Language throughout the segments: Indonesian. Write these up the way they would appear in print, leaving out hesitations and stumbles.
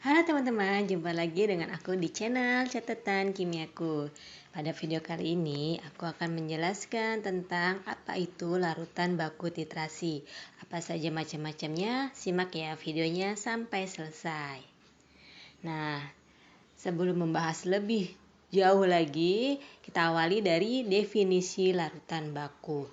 Halo teman-teman, jumpa lagi dengan aku di channel Catatan Kimiaku. Pada video kali ini, aku akan menjelaskan tentang apa itu larutan baku titrasi. Apa saja macam-macamnya, simak ya videonya sampai selesai. Nah, sebelum membahas lebih jauh lagi, kita awali dari definisi larutan baku.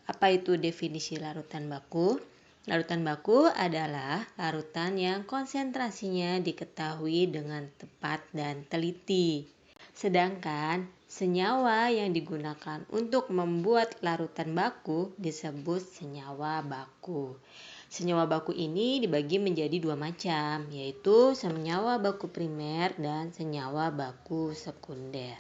Apa itu definisi larutan baku? Larutan baku adalah larutan yang konsentrasinya diketahui dengan tepat dan teliti. Sedangkan senyawa yang digunakan untuk membuat larutan baku disebut senyawa baku. Senyawa baku ini dibagi menjadi dua macam, yaitu senyawa baku primer dan senyawa baku sekunder.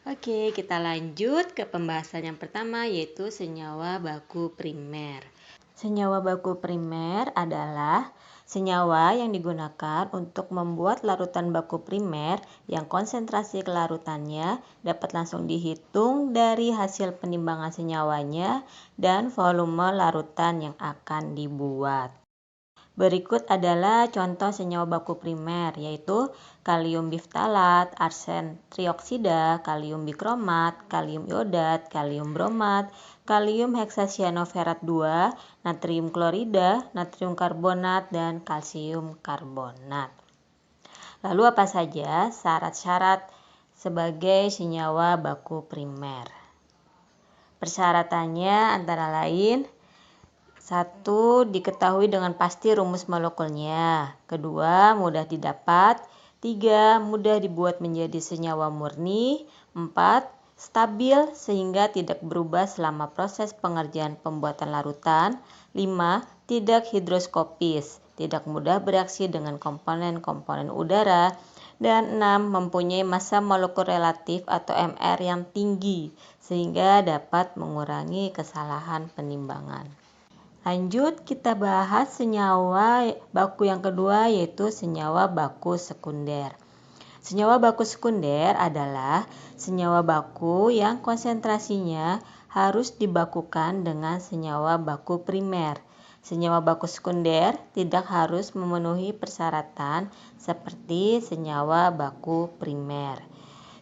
Oke, kita lanjut ke pembahasan yang pertama, yaitu senyawa baku primer. Senyawa baku primer adalah senyawa yang digunakan untuk membuat larutan baku primer yang konsentrasi kelarutannya dapat langsung dihitung dari hasil penimbangan senyawanya dan volume larutan yang akan dibuat. Berikut adalah contoh senyawa baku primer, yaitu kalium biftalat, arsen trioksida, kalium bikromat, kalium iodat, kalium bromat, kalium heksacyanoferat 2, natrium klorida, natrium karbonat, dan kalsium karbonat. Lalu apa saja syarat-syarat sebagai senyawa baku primer? Persyaratannya antara lain: 1. Diketahui dengan pasti rumus molekulnya. 2. Mudah didapat. 3. Mudah dibuat menjadi senyawa murni. 4. Stabil sehingga tidak berubah selama proses pengerjaan pembuatan larutan. 5. Tidak hidroskopis, tidak mudah bereaksi dengan komponen-komponen udara. Dan 6. Mempunyai massa molekul relatif atau MR yang tinggi sehingga dapat mengurangi kesalahan penimbangan. Lanjut, kita bahas senyawa baku yang kedua, yaitu senyawa baku sekunder. Senyawa baku sekunder adalah senyawa baku yang konsentrasinya harus dibakukan dengan senyawa baku primer. Senyawa baku sekunder tidak harus memenuhi persyaratan seperti senyawa baku primer.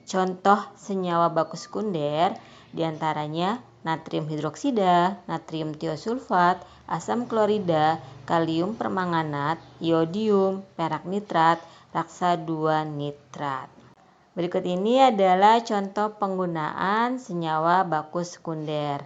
Contoh senyawa baku sekunder diantaranya natrium hidroksida, natrium tiosulfat, asam klorida, kalium permanganat, iodium, perak nitrat, raksa 2 nitrat. Berikut ini adalah contoh penggunaan senyawa baku sekunder.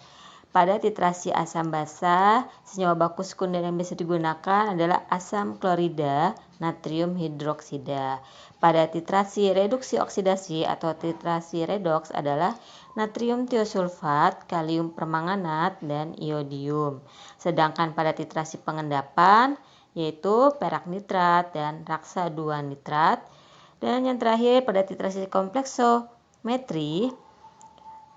Pada titrasi asam basa, senyawa baku sekunder yang bisa digunakan adalah asam klorida, natrium hidroksida. Pada titrasi reduksi oksidasi atau titrasi redoks adalah natrium tiosulfat, kalium permanganat, dan iodium. Sedangkan pada titrasi pengendapan yaitu perak nitrat dan raksa 2 nitrat. Dan yang terakhir pada titrasi kompleksometri,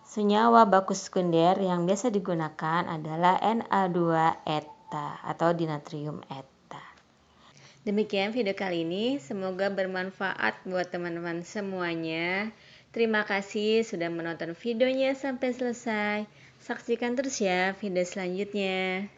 senyawa baku sekunder yang biasa digunakan adalah Na2-eta atau dinatrium eta. Demikian video kali ini, semoga bermanfaat buat teman-teman semuanya. Terima kasih sudah menonton videonya sampai selesai. Saksikan terus ya video selanjutnya.